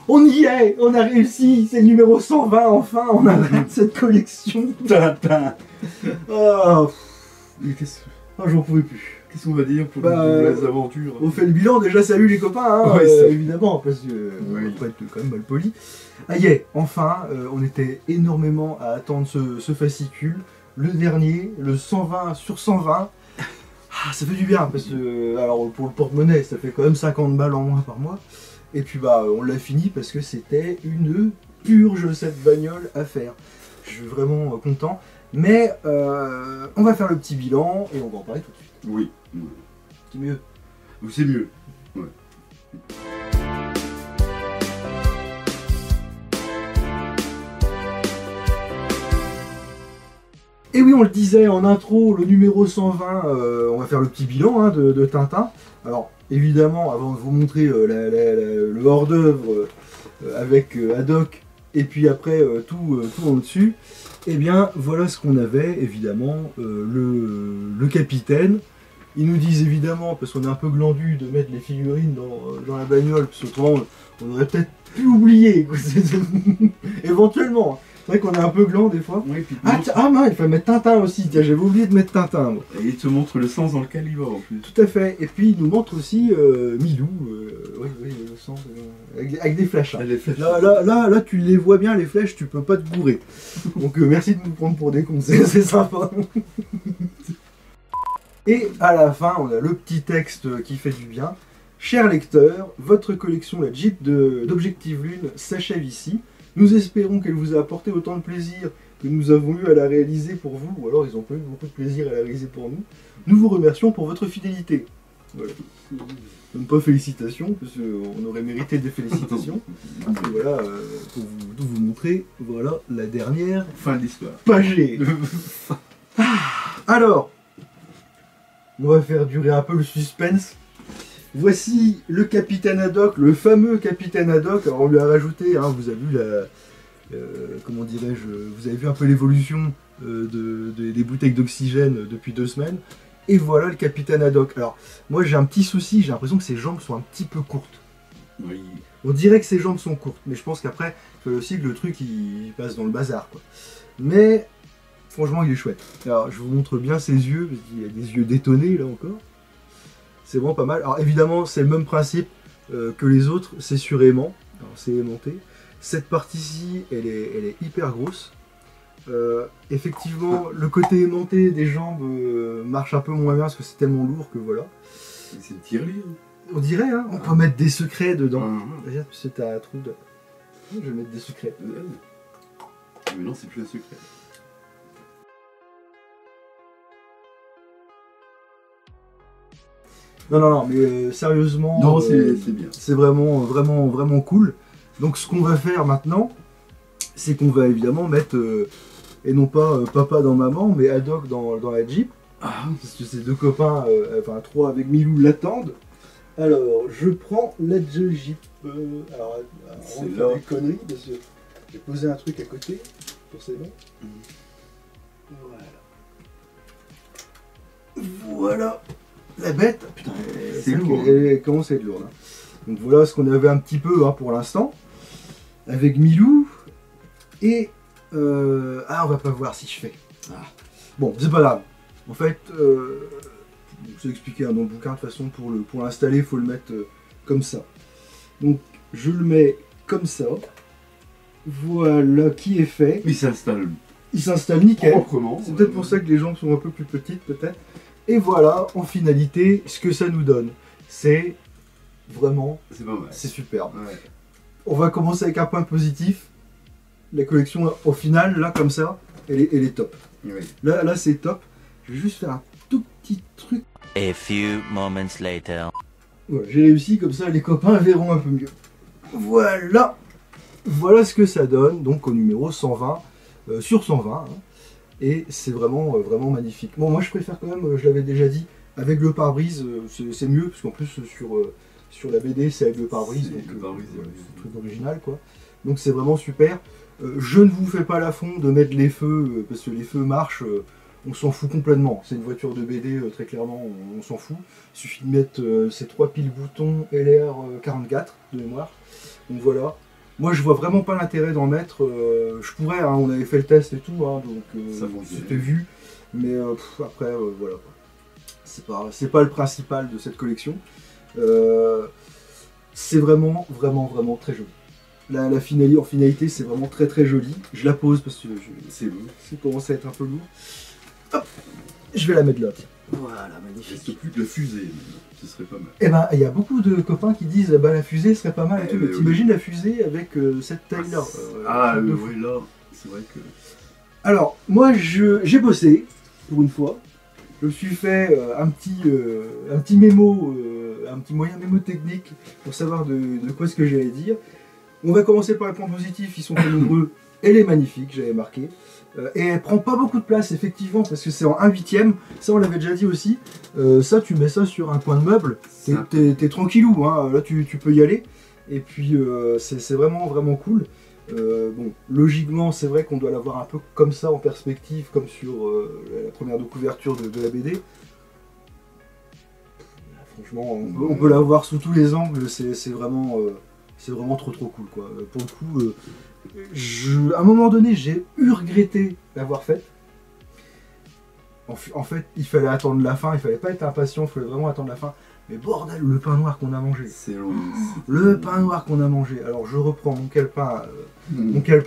On y est, on a réussi, c'est le numéro 120, enfin, on arrête cette collection. Tintin. Oh, Mais qu'est-ce j'en pouvais plus. qu'on va dire pour les aventures? On fait le bilan, déjà salut les copains, hein, Ouais, ça- évidemment, parce que Oui. on va pas être quand même mal poli. Ah yeah, enfin, on était énormément à attendre ce fascicule, le dernier, le 120 sur 120. Ah, ça fait du bien, parce que, alors pour le porte-monnaie, ça fait quand même 50 balles en moins par mois. Et puis bah, on l'a fini parce que c'était une purge cette bagnole à faire. Je suis vraiment content. Mais on va faire le petit bilan et on va en parler tout de suite. Oui. C'est mieux. Ou c'est mieux. Ouais. Et oui, on le disait en intro, le numéro 120, on va faire le petit bilan hein, de Tintin. Alors, évidemment, avant de vous montrer le hors-d'œuvre avec Haddock, et puis après tout en dessus, eh bien, voilà ce qu'on avait, évidemment, le capitaine. Ils nous disent évidemment, parce qu'on est un peu glandu, de mettre les figurines dans la bagnole, parce qu'autrement, on aurait peut-être pu oublier, quoi. Éventuellement. C'est vrai qu'on est un peu gland des fois. Oui, puis Mince, il fallait mettre Tintin aussi, tiens, j'avais oublié de mettre Tintin. Moi. et il te montre le sens dans le calibre en plus. Tout à fait, et puis il nous montre aussi Milou, oui, le sens, avec des flèches. Hein. Elle est faite. Là, tu les vois bien, les flèches, tu peux pas te bourrer. Donc merci de nous prendre pour des cons, c'est sympa. Et à la fin, on a le petit texte qui fait du bien. Cher lecteur, votre collection, la Jeep d'Objective Lune, s'achève ici. Nous espérons qu'elle vous a apporté autant de plaisir que nous avons eu à la réaliser pour vous, ou alors ils ont pas eu beaucoup de plaisir à la réaliser pour nous. Nous vous remercions pour votre fidélité. Voilà. Même pas félicitations, parce qu'on aurait mérité des félicitations. Et voilà, pour vous montrer, voilà la dernière Fin de l'histoire. pagée. Alors, on va faire durer un peu le suspense. Voici le capitaine Haddock, le fameux capitaine Haddock. Alors on lui a rajouté, hein, vous avez vu comment dirais-je, vous avez vu un peu l'évolution des bouteilles d'oxygène depuis 2 semaines. Et voilà le capitaine Haddock. Alors moi j'ai un petit souci, j'ai l'impression que ses jambes sont un petit peu courtes. Oui. On dirait que ses jambes sont courtes, mais je pense qu'après, il faut aussi que le truc il passe dans le bazar, quoi. Mais franchement il est chouette. Alors je vous montre bien ses yeux, parce qu'il a des yeux détonnés là encore. C'est vraiment pas mal. Alors évidemment, c'est le même principe que les autres, c'est sur aimant. Alors c'est aimanté. Cette partie-ci, elle est hyper grosse. Effectivement, le côté aimanté des jambes marche un peu moins bien parce que c'est tellement lourd que voilà. C'est une tirelire. On dirait, hein, on peut mettre des secrets dedans. Ah. Regarde, c'est un trou de... Je vais mettre des secrets. Mais non, c'est plus un secret. Non, mais sérieusement, Non, c'est bien. c'est vraiment cool. Donc ce qu'on va faire maintenant, c'est qu'on va évidemment mettre, et non pas papa dans maman, mais Haddock dans la Jeep. Ah. Parce que ces 2 copains, enfin 3 avec Milou l'attendent. Alors, je prends la Jeep. Alors, C'est on là. fait des conneries, parce que j'ai posé un truc à côté, forcément. Voilà la bête. Putain, C'est lourd. Elle commence à être lourde. Hein. Donc voilà ce qu'on avait un petit peu hein, pour l'instant. Avec Milou. Et... on va pas voir si je fais. Ah. Bon, c'est pas grave. En fait, c'est expliqué hein, dans le bouquin, de toute façon, pour l'installer, il faut le mettre comme ça. Donc, je le mets comme ça. Voilà qui est fait. Il s'installe Il s'installe nickel. proprement. C'est peut-être pour ça que les jambes sont un peu plus petites, peut-être. Et voilà, en finalité, ce que ça nous donne. C'est vraiment, C'est pas mal. c'est superbe. Ouais. On va commencer avec un point positif. La collection, au final, là, comme ça, elle est top. Oui. Là c'est top. Je vais juste faire un tout petit truc. A few moments later. Voilà, j'ai réussi, comme ça, les copains verront un peu mieux. Voilà. Voilà ce que ça donne, donc au numéro 120, sur 120. Hein. Et c'est vraiment magnifique. Bon, moi je préfère quand même, je l'avais déjà dit, avec le pare-brise, c'est mieux, parce qu'en plus sur la BD c'est avec le pare-brise, donc le pare-brise, c'est ouais. un truc original quoi. Donc c'est vraiment super. Je ne vous fais pas l'affront de mettre les feux, parce que les feux marchent, on s'en fout complètement. C'est une voiture de BD, très clairement, on s'en fout. Il suffit de mettre ces 3 piles boutons LR44 de mémoire. Donc voilà. Moi, je vois vraiment pas l'intérêt d'en mettre. Je pourrais, hein, on avait fait le test et tout, hein, donc Ça fonctionne. c'était vu. Mais après, voilà. C'est pas le principal de cette collection. C'est vraiment très joli. En finalité, c'est vraiment très joli. Je la pose parce que C'est lourd. ça commence à être un peu lourd. Hop, je vais la mettre là. Tiens. Voilà, Il magnifique. reste plus que la fusée, maintenant. Ce serait pas mal. Eh ben, il y a beaucoup de copains qui disent bah, la fusée serait pas mal et Eh tout. ben Mais oui. t'imagines la fusée avec cette taille-là. Truc de fou. oui, là, c'est vrai que... Alors, moi, j'ai bossé, pour une fois. Je me suis fait un petit mémo, un petit moyen mémotechnique pour savoir de quoi ce que j'allais dire. On va commencer par les points positifs, ils sont très nombreux. Elle est magnifique, j'avais marqué. Et elle prend pas beaucoup de place, effectivement, parce que c'est en 1/8. Ça, on l'avait déjà dit aussi. Ça, tu mets ça sur un coin de meuble, t'es tranquillou, hein. Là, tu peux y aller. Et puis, c'est vraiment cool. Bon, logiquement, c'est vrai qu'on doit l'avoir un peu comme ça en perspective, comme sur la première de couverture de la BD. Franchement, on peut l'avoir sous tous les angles, c'est vraiment trop cool, quoi. Pour le coup, à un moment donné, j'ai regretté l'avoir faite. En fait, il fallait attendre la fin, il fallait pas être impatient, il fallait vraiment attendre la fin. Mais bordel, le pain noir qu'on a mangé. C'est long. Le pain noir qu'on a mangé. Alors je reprends mon calepin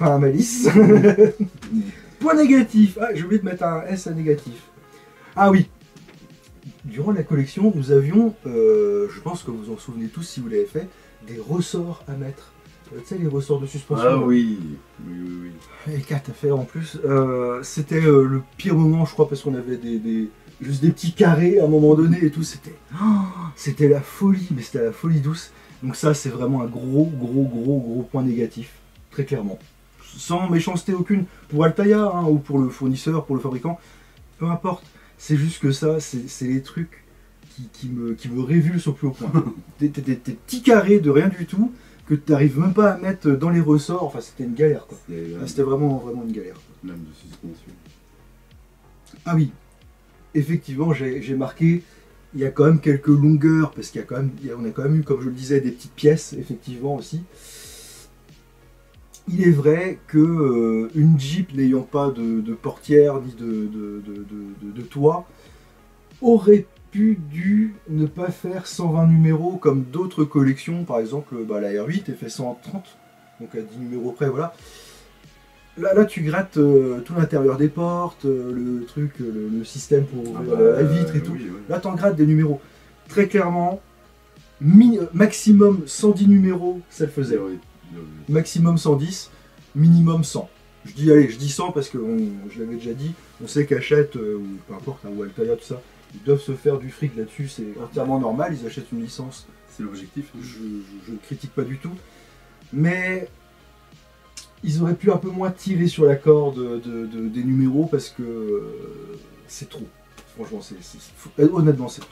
à malice. Point négatif. Ah, j'ai oublié de mettre un S à négatif. Ah oui. Durant la collection, nous avions, je pense que vous en souvenez tous si vous l'avez fait, des ressorts à mettre. Tu sais, les ressorts de suspension. Ah oui. Oui. Et 4 à faire en plus. C'était le pire moment, je crois, parce qu'on avait juste des petits carrés à un moment donné et tout. C'était la folie, mais c'était la folie douce. Donc ça, c'est vraiment un gros point négatif, très clairement. Sans méchanceté aucune pour Altaïa, hein, ou pour le fournisseur, pour le fabricant, peu importe. C'est juste que ça, c'est les trucs qui me révulsent au plus haut point. Des petits carrés de rien du tout, que tu n'arrives même pas à mettre dans les ressorts. Enfin, c'était une galère, quoi. C'était vraiment une galère. Lame de suspension. Ah oui, effectivement, j'ai marqué, il y a quand même quelques longueurs, parce qu'on a quand même eu, comme je le disais, des petites pièces, effectivement, aussi. Il est vrai que une Jeep n'ayant pas de portière ni de toit aurait dû ne pas faire 120 numéros comme d'autres collections, par exemple la R8 elle fait 130, donc à 10 numéros près, voilà. Là tu grattes tout l'intérieur des portes, le truc, le système pour ouvrir la vitre et tout. Oui. Là t'en grattes des numéros. Très clairement, maximum 110 numéros, ça le faisait. Oui. Maximum 110, minimum 100. Je dis 100 parce que je l'avais déjà dit, on sait qu'Hachette, ou peu importe, hein, ou Altaïa, tout ça, ils doivent se faire du fric là-dessus, c'est entièrement normal, ils achètent une licence. C'est l'objectif. Je ne critique pas du tout. Mais ils auraient pu un peu moins tirer sur la corde des numéros parce que c'est trop. Franchement, honnêtement, c'est trop.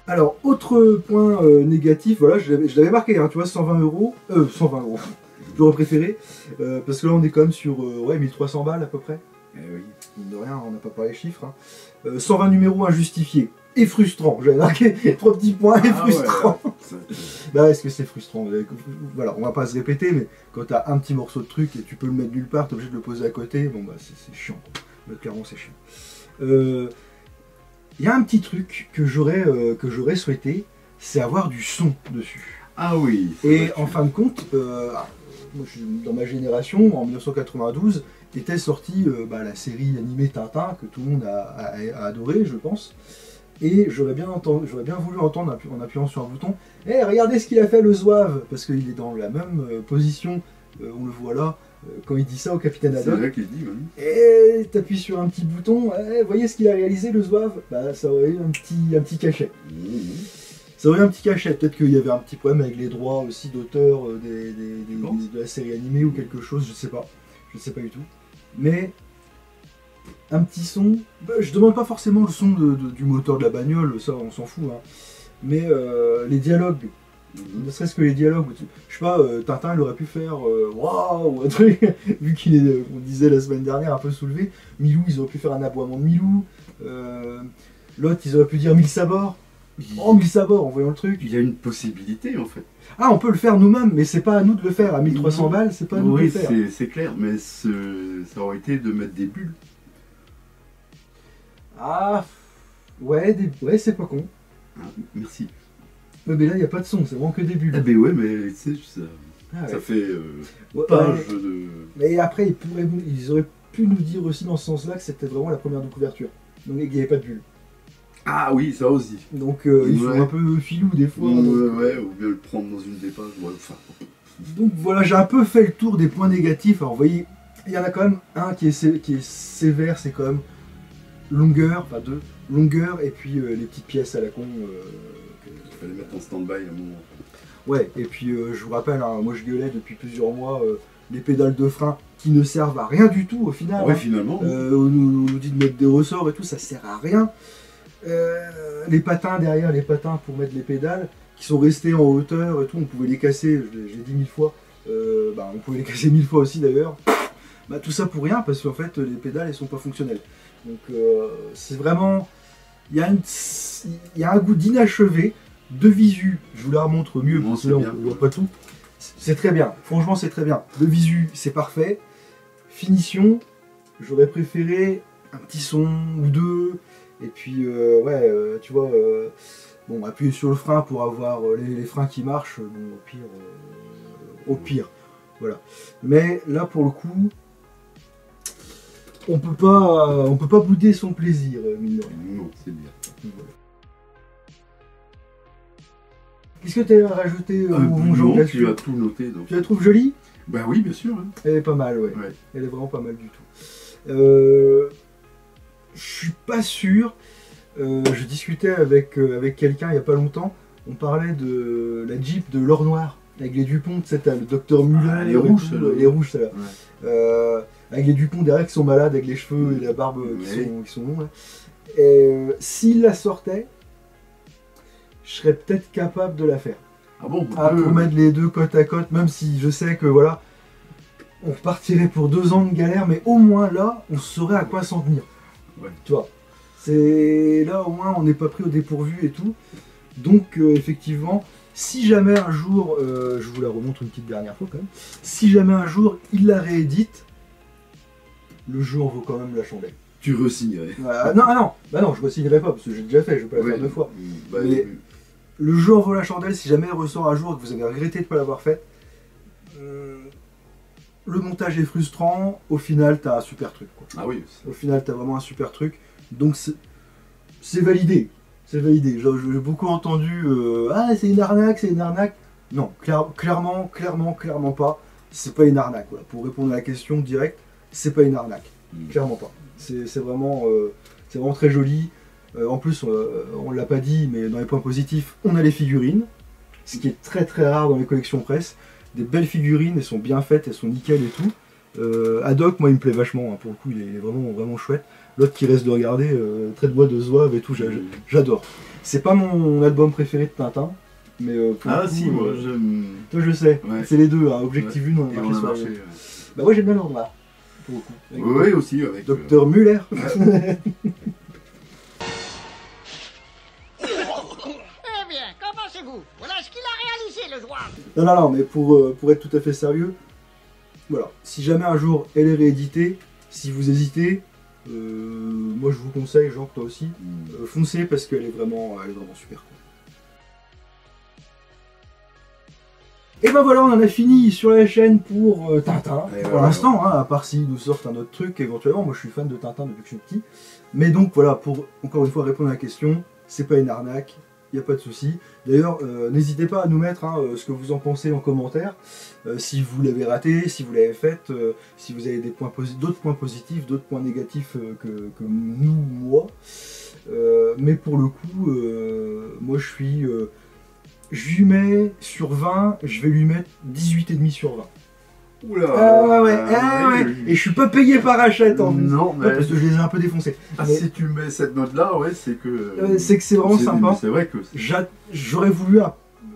Alors, autre point négatif, voilà, je l'avais marqué, hein, tu vois, 120 euros. 120 euros. J'aurais préféré. Parce que là, on est quand même sur 1300 balles à peu près. Eh oui. Mine de rien, on n'a pas parlé chiffres. Hein. 120 numéros injustifiés. Et frustrant. J'avais marqué 3 petits points et frustrant. Ouais. Bah, est-ce que c'est frustrant? Voilà, on va pas se répéter, mais quand t'as un petit morceau de truc et tu peux le mettre nulle part, t'es obligé de le poser à côté, bon bah c'est chiant. Mais clairement, c'est chiant. Il y a un petit truc que j'aurais souhaité, c'est avoir du son dessus. Ah oui. Et en fin de compte, moi, dans ma génération, en 1992, était sortie la série animée Tintin, que tout le monde a adoré, je pense. Et j'aurais bien voulu entendre, en appuyant sur un bouton, « Hey, regardez ce qu'il a fait le Zouave !» Parce qu'il est dans la même position, on le voit là, quand il dit ça au capitaine C'est Haddock. vrai qu'il dit, oui. Et t'appuies sur un petit bouton, voyez ce qu'il a réalisé le Zouave. Bah ça aurait eu un petit cachet. Ça aurait eu un petit cachet, peut-être qu'il y avait un petit problème avec les droits aussi d'auteur de la série animée ou quelque chose, je sais pas du tout. Mais un petit son, je demande pas forcément le son du moteur de la bagnole, ça on s'en fout, hein. Mais les dialogues, ne serait-ce que les dialogues, je sais pas, Tintin il aurait pu faire waouh, un truc, vu qu'il est, on disait la semaine dernière, un peu soulevé. Milou, ils auraient pu faire un aboiement de Milou. L'autre, ils auraient pu dire 1000 sabords. en mille sabords en voyant le truc. Il y a une possibilité en fait. Ah, on peut le faire nous-mêmes, mais c'est pas à nous de le faire. À 1300 balles, c'est pas à nous de le Oui, faire. c'est clair, mais ça aurait été de mettre des bulles. Ah, ouais, ouais, c'est pas con. Ah, merci. Mais là, il n'y a pas de son, c'est vraiment que des bulles. Ah ben ouais, mais tu sais, Ah, ouais. ça fait Ouais, page de... Mais après, ils auraient pu nous dire aussi dans ce sens-là que c'était vraiment la première de couverture. Donc il n'y avait pas de bulles. Ah oui, ça aussi. Donc ils sont Ouais. un peu filous des fois. Ouais, donc, ouais, ou bien le prendre dans une des pages. Ouais, enfin, donc voilà, j'ai un peu fait le tour des points négatifs. Alors vous voyez, il y en a quand même un qui est sévère, c'est quand même longueur, enfin deux, longueur et puis les petites pièces à la con. il fallait mettre en stand-by à un moment. Ouais, et puis je vous rappelle, hein, moi je gueulais depuis plusieurs mois les pédales de frein qui ne servent à rien du tout au final. Ouais, hein. finalement. On nous dit de mettre des ressorts et tout, ça sert à rien. Les patins derrière, les patins pour mettre les pédales, qui sont restés en hauteur et tout, on pouvait les casser, j'ai dit 1000 fois. On pouvait les casser 1000 fois aussi d'ailleurs. Bah, tout ça pour rien, parce qu'en fait, les pédales, elles sont pas fonctionnelles. Donc c'est vraiment... Il y a un goût d'inachevé, de visu. Je vous la remontre mieux, Non, parce que c'est là, bien. on voit pas tout. C'est très bien, franchement, c'est très bien. Le visu, c'est parfait. Finition, j'aurais préféré un petit son ou deux. Et puis, tu vois, bon, appuyer sur le frein pour avoir les freins qui marchent. Bon, au pire, voilà. Mais là, pour le coup, on peut pas bouder son plaisir, mine de rien. Non, c'est bien. Voilà. Qu'est-ce que tu as rajouté mon genre non, là-dessus? tu as tout noté. Donc. Tu la trouves jolie? Bah oui, bien sûr. Hein. Elle est pas mal, ouais. Ouais. Elle est vraiment pas mal du tout. Je suis pas sûr. Je discutais avec quelqu'un il y a pas longtemps. On parlait de la Jeep de l'or noir avec les Dupont, tu sais, t'as le docteur Muller. Ah, les rouges, et tout, celles-là. les rouges, celles-là. Ouais. Avec les Dupont derrière qui sont malades, avec les cheveux et la barbe Ouais. qui sont longs. Là. Et s'il la sortait, je serais peut-être capable de la faire. Ah bon Pour mettre les deux côte à côte, même si je sais que voilà, on repartirait pour 2 ans de galère, mais au moins là, on saurait à quoi s'en tenir. Ouais. Tu vois, c'est là au moins on n'est pas pris au dépourvu et tout. Donc effectivement, si jamais un jour, je vous la remontre une petite dernière fois quand même, si jamais un jour il la réédite, le jeu en vaut quand même la chandelle. Tu re-signerais. Non, je ne signerai pas parce que j'ai déjà fait, je vais pas la faire 2 fois. Bah, Mais- Le jeu en vaut la chandelle si jamais elle ressort un jour et que vous avez regretté de ne pas l'avoir fait. Le montage est frustrant, au final t'as un super truc. Quoi. Ah oui. Au final t'as vraiment un super truc. Donc c'est validé. C'est validé. J'ai beaucoup entendu ah c'est une arnaque, c'est une arnaque. Non, clairement pas. C'est pas une arnaque. Voilà. Pour répondre à la question directe, c'est pas une arnaque. Clairement pas. C'est vraiment très joli. En plus, on l'a pas dit, mais dans les points positifs, on a les figurines, ce qui est très très rare dans les collections presse. Des belles figurines, elles sont bien faites, elles sont nickel et tout. Haddock, moi, il me plaît vachement. Hein, pour le coup, il est vraiment vraiment chouette. L'autre qui reste de regarder, traite-moi de zouave et tout, j'adore. C'est pas mon album préféré de Tintin, mais pour le coup, si, moi j'aime. toi je sais, Ouais. c'est les deux. Hein, Objectif Ouais. Une, on Et a on marché a sur marché. les deux. Bah moi j'aime bien l'or noir, pour le coup. Avec Oui, aussi avec. Docteur Muller. Eh bien, qu'en pensez-vous? Voilà ce qu'il a réalisé, le joueur. Non, mais pour être tout à fait sérieux, voilà. Si jamais un jour elle est rééditée, si vous hésitez, moi je vous conseille, Jean, toi aussi, foncez parce qu'elle est vraiment super. Quoi. Et ben voilà, on en a fini sur la chaîne pour Tintin, Et pour voilà. l'instant, hein, à part s'ils nous sortent un autre truc éventuellement. Moi je suis fan de Tintin depuis que je suis petit. Mais donc voilà, pour encore une fois répondre à la question, c'est pas une arnaque, il n'y a pas de souci. D'ailleurs, n'hésitez pas à nous mettre ce que vous en pensez en commentaire, si vous l'avez raté, si vous l'avez fait, si vous avez d'autres points positifs, d'autres points négatifs que nous, moi. Mais pour le coup, moi je lui mets sur 20, je vais lui mettre 18,5 sur 20. Oula. Ouais. Et je suis pas payé par Hachette en plus. Non, mais. Parce que je les ai un peu défoncés. Ah, Mais- si tu mets cette note-là, ouais, c'est que. c'est que c'est vraiment sympa. C'est vrai que. J'aurais voulu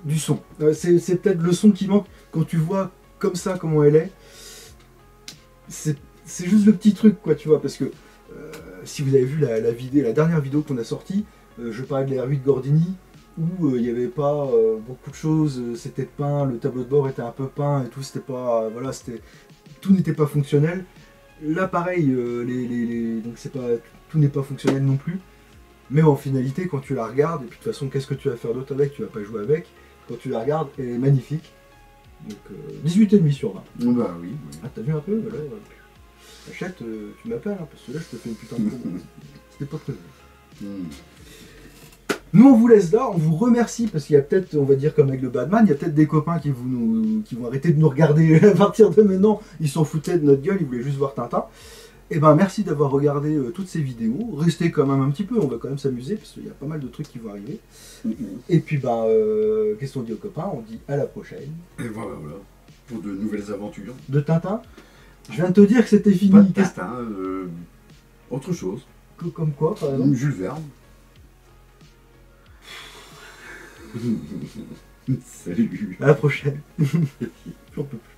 du son. C'est peut-être le son qui manque quand tu vois comme ça comment elle est. C'est juste le petit truc quoi, tu vois, parce que si vous avez vu la dernière vidéo qu'on a sortie, je parlais de la R8 Gordini. où il n'y avait pas beaucoup de choses, c'était peint, le tableau de bord était un peu peint et tout, c'était pas, voilà, tout n'était pas fonctionnel. Là, pareil, donc c'est pas, tout n'est pas fonctionnel non plus. Mais en finalité, quand tu la regardes, et puis de toute façon, qu'est-ce que tu vas faire d'autre avec? Tu vas pas jouer avec. Quand tu la regardes, elle est magnifique. Donc 18,5 sur 20. Bah oui. Ah, t'as vu un peu? Voilà, achète, tu m'appelles, hein, parce que là, je te fais une putain de promo. C'était pas prévu. Nous, on vous laisse là, on vous remercie, parce qu'il y a peut-être, on va dire comme avec le Batman, il y a peut-être des copains qui vont arrêter de nous regarder à partir de maintenant. Ils s'en foutaient de notre gueule, ils voulaient juste voir Tintin. Et ben merci d'avoir regardé toutes ces vidéos. Restez quand même un petit peu, on va quand même s'amuser, parce qu'il y a pas mal de trucs qui vont arriver. Et puis qu'est-ce qu'on dit aux copains? On dit à la prochaine. Et voilà, pour de nouvelles aventures. De Tintin. Je viens de te dire que c'était fini. Pas de Tintin, autre chose. Comme quoi, par exemple? Jules Verne. Salut. À la prochaine. J'en peux plus.